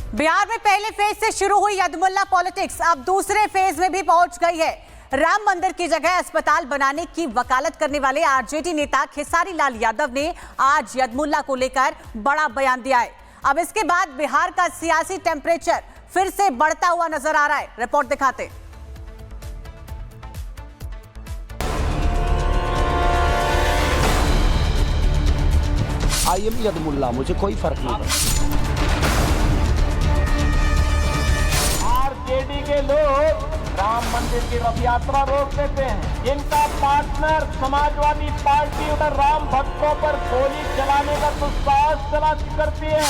बिहार में पहले फेज से शुरू हुई यदमुल्ला पॉलिटिक्स अब दूसरे फेज में भी पहुंच गई है। राम मंदिर की जगह अस्पताल बनाने की वकालत करने वाले आरजेडी नेता खेसारी लाल यादव ने आज यदमुल्ला को लेकर बड़ा बयान दिया है। अब इसके बाद बिहार का सियासी टेम्परेचर फिर से बढ़ता हुआ नजर आ रहा है। रिपोर्ट दिखाते। आई एम यदमुल्ला, मुझे कोई फर्क नहीं पड़ता। आरजेडी के लोग राम मंदिर की रथ यात्रा रोक देते हैं। इनका पार्टनर समाजवादी पार्टी उधर राम भक्तों पर गोली चलाने का दुस्साहस तलाशी करती है।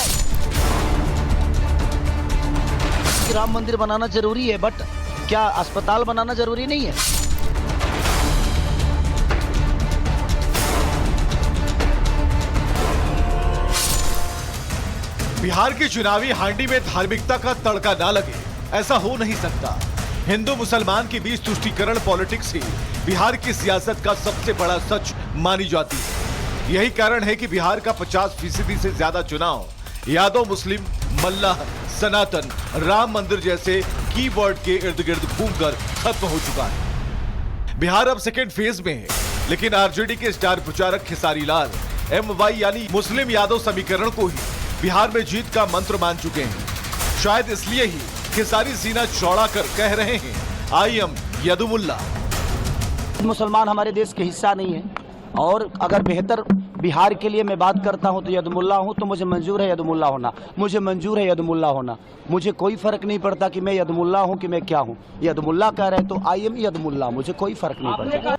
राम मंदिर बनाना जरूरी है, बट क्या अस्पताल बनाना जरूरी नहीं है? बिहार की चुनावी हांडी में धार्मिकता का तड़का ना लगे, ऐसा हो नहीं सकता। हिंदू मुसलमान के बीच तुष्टीकरण पॉलिटिक्स ही बिहार की सियासत का सबसे बड़ा सच मानी जाती है। यही कारण है कि बिहार का 50% से ज्यादा चुनाव यादव, मुस्लिम, मल्लाह, सनातन, राम मंदिर जैसे कीवर्ड के इर्द गिर्द घूमकर खत्म हो चुका है। बिहार अब सेकेंड फेज में है, लेकिन आरजेडी के स्टार प्रचारक खेसारी लाल MY यानी मुस्लिम यादव समीकरण को ही बिहार में जीत का मंत्र मान चुके हैं। शायद इसलिए ही खेसारी सीना चौड़ा कर कह रहे हैं, आई एम यदमुल्ला। मुसलमान हमारे देश के हिस्सा नहीं है, और अगर बेहतर बिहार के लिए मैं बात करता हूं तो यदमुल्ला हूं, तो मुझे मंजूर है यदमुल्ला होना। मुझे मंजूर है यदमुल्ला होना। मुझे कोई फर्क नहीं पड़ता कि मैं यदमुल्ला हूं कि मैं क्या हूं। यदमुल्ला कह रहे हैं तो आई एम यदमुल्ला, मुझे कोई फर्क नहीं पड़ता।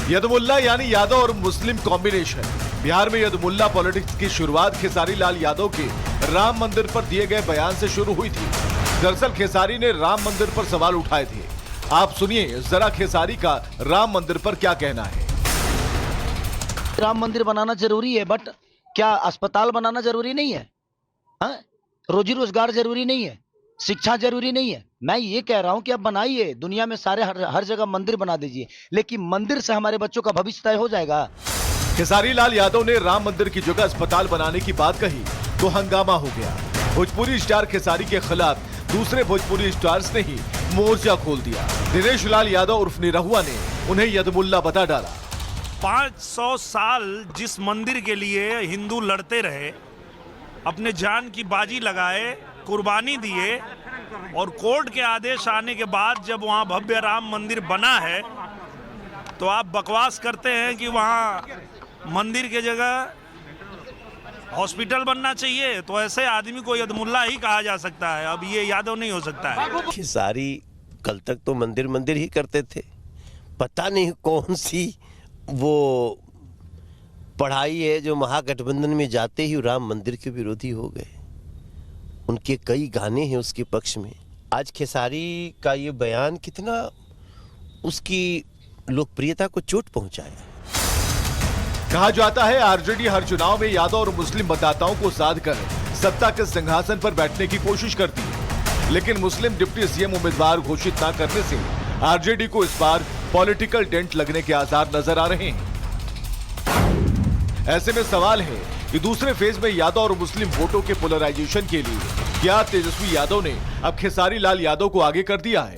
यदमुल्ला यानी यादव और मुस्लिम कॉम्बिनेशन। बिहार में यदमुल्ला पॉलिटिक्स की शुरुआत खेसारी लाल यादव के राम मंदिर पर दिए गए बयान से शुरू हुई थी। दरअसल खेसारी ने राम मंदिर पर सवाल उठाए थे। आप सुनिए जरा खेसारी का राम मंदिर पर क्या कहना है। राम मंदिर बनाना जरूरी है, बट क्या अस्पताल बनाना जरूरी नहीं है? रोजी रोजगार जरूरी नहीं है? शिक्षा जरूरी नहीं है? मैं ये कह रहा हूं कि अब बनाइए, दुनिया में सारे हर जगह मंदिर बना दीजिए, लेकिन मंदिर से हमारे बच्चों का भविष्य तय हो जाएगा। खेसारी लाल यादव ने राम मंदिर की जगह अस्पताल बनाने की बात कही तो हंगामा हो गया। भोजपुरी स्टार खेसारी के खिलाफ दूसरे भोजपुरी स्टार्स ने ही मोर्चा खोल दिया। दिनेश लाल यादव उर्फ निरहुआ ने उन्हें यदमुल्ला बता डाला। 500 साल जिस मंदिर के लिए हिंदू लड़ते रहे, अपने जान की बाजी लगाए, कुर्बानी दिए, और कोर्ट के आदेश आने के बाद जब वहां भव्य राम मंदिर बना है, तो आप बकवास करते हैं कि वहां मंदिर के जगह हॉस्पिटल बनना चाहिए। तो ऐसे आदमी को यदमुल्ला ही कहा जा सकता है, अब ये यादव नहीं हो सकता है। खेसारी कल तक तो मंदिर मंदिर ही करते थे, पता नहीं कौन सी वो पढ़ाई है जो महागठबंधन में जाते ही राम मंदिर के विरोधी हो गए। उनके कई गाने हैं उसके पक्ष में। आज खेसारी का ये बयान कितना उसकी लोकप्रियता को चोट पहुंचाया। कहा जाता है आरजेडी हर चुनाव में यादव और मुस्लिम मतदाताओं को साध कर सत्ता के सिंहासन पर बैठने की कोशिश करती है, लेकिन मुस्लिम डिप्टी सीएम उम्मीदवार घोषित न करने से आरजेडी को इस बार पॉलिटिकल डेंट लगने के आसार नजर आ रहे हैं। ऐसे में सवाल है कि दूसरे फेज में यादव और मुस्लिम वोटों के पोलराइजेशन के लिए क्या तेजस्वी यादव ने अब खेसारी लाल यादव को आगे कर दिया है?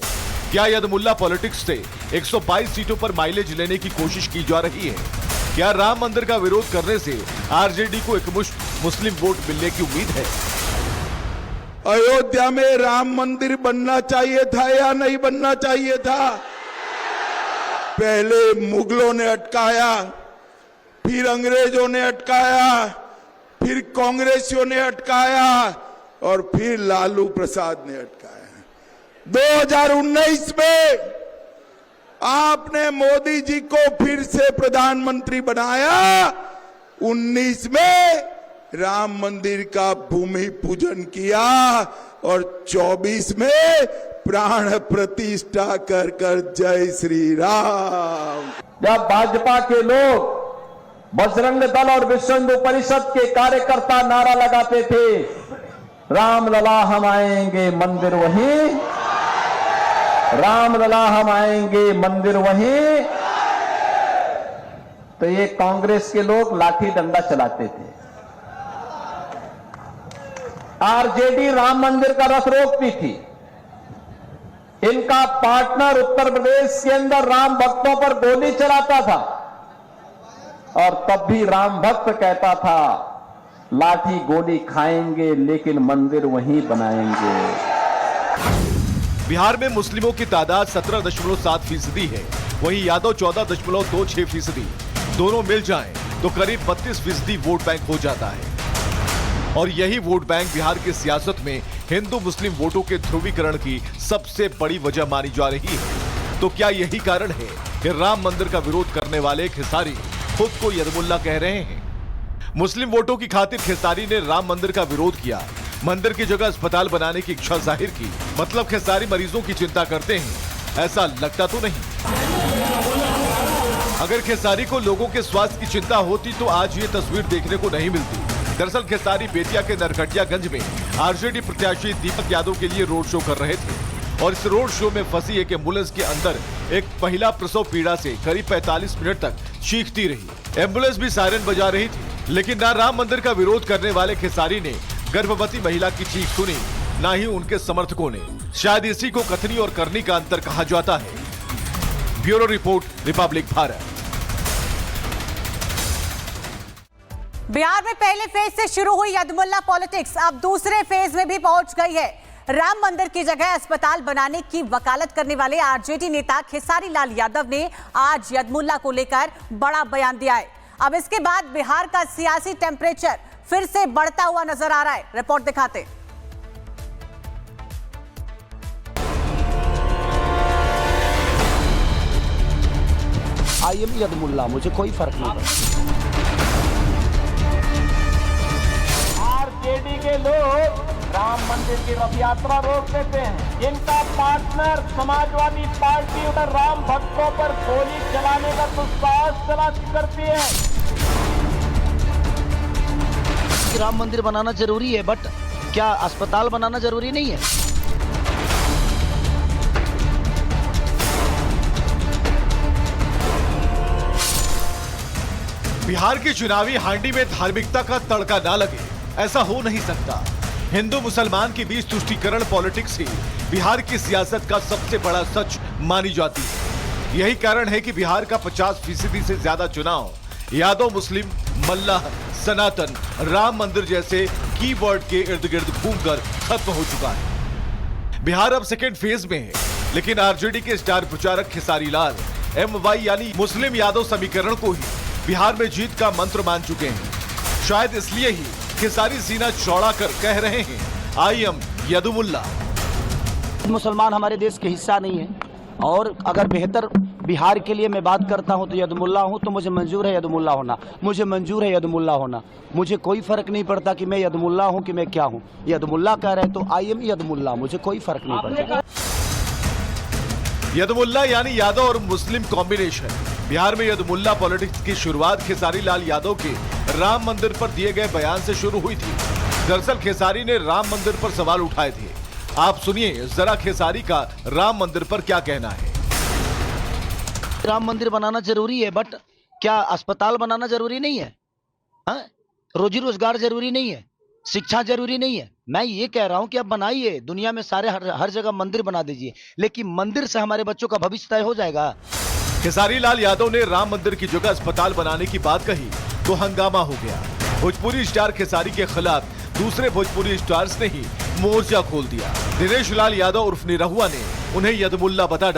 क्या यदमुल्ला पॉलिटिक्स से 122 सीटों पर माइलेज लेने की कोशिश की जा रही है? क्या राम मंदिर का विरोध करने से आरजेडी को एकमुश्त मुस्लिम वोट मिलने की उम्मीद है? अयोध्या में राम मंदिर बनना चाहिए था या नहीं बनना चाहिए था? पहले मुगलों ने अटकाया, फिर अंग्रेजों ने अटकाया, फिर कांग्रेसियों ने अटकाया, और फिर लालू प्रसाद ने अटकाया। 2019 में आपने मोदी जी को फिर से प्रधानमंत्री बनाया। 19 में राम मंदिर का भूमि पूजन किया, और 24 में प्राण प्रतिष्ठा कर कर जय श्री राम। जब भाजपा के लोग बजरंग दल और विश्व हिंदू परिषद के कार्यकर्ता नारा लगाते थे, राम लला हम आएंगे मंदिर वहीं, राम लला हम आएंगे मंदिर वहीं, तो ये कांग्रेस के लोग लाठी डंडा चलाते थे। आरजेडी राम मंदिर का रथ रोकती थी। इनका पार्टनर उत्तर प्रदेश के अंदर राम भक्तों पर गोली चलाता था और तब भी राम भक्त कहता था लाठी गोली खाएंगे लेकिन मंदिर वहीं बनाएंगे। बिहार में मुस्लिमों की तादाद 17.7% है, वहीं यादव 14.26%। दोनों मिल जाएं तो करीब 32% वोट बैंक हो जाता है और यही वोट बैंक बिहार की सियासत में हिंदू मुस्लिम वोटों के ध्रुवीकरण की सबसे बड़ी वजह मानी जा रही है। तो क्या यही कारण है कि राम मंदिर का विरोध करने वाले खेसारी खुद को यदमुल्ला कह रहे हैं? मुस्लिम वोटों की खातिर खेसारी ने राम मंदिर का विरोध किया, मंदिर की जगह अस्पताल बनाने की इच्छा जाहिर की। मतलब खेसारी मरीजों की चिंता करते हैं, ऐसा लगता तो नहीं। अगर खेसारी को लोगों के स्वास्थ्य की चिंता होती तो आज ये तस्वीर देखने को नहीं मिलती। दरअसल खेसारी बेतिया के नरकटियागंज में आरजेडी प्रत्याशी दीपक यादव के लिए रोड शो कर रहे थे और इस रोड शो में फंसी एक एम्बुलेंस के अंदर एक महिला प्रसव पीड़ा से करीब 45 मिनट तक चीखती रही। एम्बुलेंस भी सायरन बजा रही थी, लेकिन ना राम मंदिर का विरोध करने वाले खेसारी ने गर्भवती महिला की चीख सुनी, ना ही उनके समर्थकों ने। शायद इसी को कथनी और करनी का अंतर कहा जाता है। Bureau report, Republic Bharat. Bihar में पहले फेज से शुरू हुई यदमुल्ला पॉलिटिक्स अब दूसरे फेज में भी पहुंच गई है। राम मंदिर की जगह अस्पताल बनाने की वकालत करने वाले आरजेडी नेता खेसारी लाल यादव ने आज यदमुल्ला को लेकर बड़ा बयान दिया है। अब इसके बाद बिहार का सियासी टेम्परेचर फिर से बढ़ता हुआ नजर आ रहा है। रिपोर्ट दिखाते। आई एम यदमुल्ला, मुझे कोई फर्क नहीं पड़ता। आरजेडी के लोग राम मंदिर की रथ यात्रा रोक देते हैं। इनका पार्टनर समाजवादी पार्टी उधर राम भक्तों पर गोली चलाने का दुस्साहस करती है। राम मंदिर बनाना जरूरी है, बट क्या अस्पताल बनाना जरूरी नहीं है? बिहार की चुनावी हांडी में धार्मिकता का तड़का ना लगे, ऐसा हो नहीं सकता। हिंदू मुसलमान की बीच तुष्टीकरण पॉलिटिक्स ही बिहार की सियासत का सबसे बड़ा सच मानी जाती है। यही कारण है कि बिहार का 50% से ज्यादा चुनाव यादव, मुस्लिम, मल्लाह, सनातन, राम मंदिर जैसे कीवर्ड के इर्द गिर्द घूमकर खत्म हो चुका है। बिहार अब सेकेंड फेज में है, लेकिन आरजेडी के स्टार प्रचारक खेसारी लाल MY यानी मुस्लिम यादव समीकरण को ही बिहार में जीत का मंत्र मान चुके हैं। शायद इसलिए ही खेसारी सीना चौड़ा कर कह रहे हैं आई एम यदमुल्ला। मुसलमान हमारे देश के हिस्सा नहीं है और अगर बेहतर बिहार के लिए मैं बात करता हूं तो यदमुल्ला हूं, तो मुझे मंजूर है यदमुल्ला होना। मुझे मंजूर है यदमुल्ला होना। मुझे कोई फर्क नहीं पड़ता कि मैं यदमुल्ला हूं कि मैं क्या हूं। यदमुल्ला कह रहे हैं तो आई एम यदमुल्ला, मुझे कोई फर्क नहीं पड़ता। यदमुल्ला यानी यादव और मुस्लिम कॉम्बिनेशन। बिहार में यदमुल्ला पॉलिटिक्स की शुरुआत खेसारी लाल यादव के राम मंदिर पर दिए गए बयान से शुरू हुई थी। दरअसल खेसारी ने राम मंदिर पर सवाल उठाए थे। आप सुनिए जरा खेसारी का राम मंदिर पर क्या कहना है। राम मंदिर बनाना जरूरी है, बट क्या अस्पताल बनाना जरूरी नहीं है? हाँ? रोजी रोजगार जरूरी नहीं है? शिक्षा जरूरी नहीं है? मैं ये कह रहा हूं कि आप बनाइए, दुनिया में सारे हर जगह मंदिर बना दीजिए, लेकिन मंदिर से हमारे बच्चों का भविष्य तय हो जाएगा। खेसारी लाल यादव ने राम मंदिर की जगह अस्पताल बनाने की बात कही तो हंगामा हो गया। भोजपुरी स्टार खेसारी के खिलाफ दूसरे भोजपुरी स्टार्स ने ही मोर्चा खोल दिया। दिनेश लाल यादव उर्फ निरहुआ ने उन्हें यदमुल्ला बता डाला।